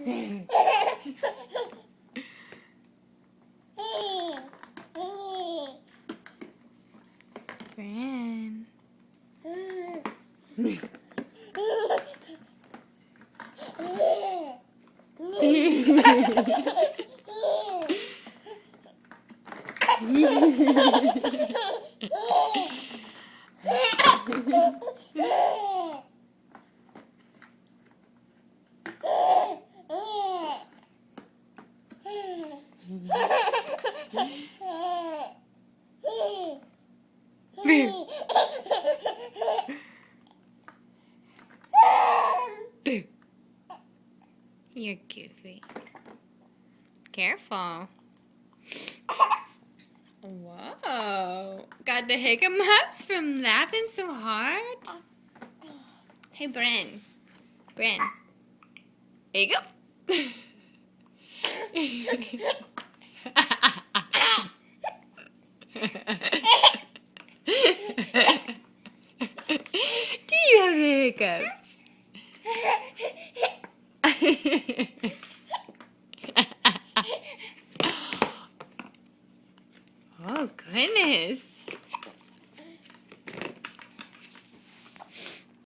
Bran. You're goofy. Careful. Whoa. Got the hiccups from laughing so hard? Hey, Bren. Bren. Here you go. Do you have the hiccups? Oh, goodness.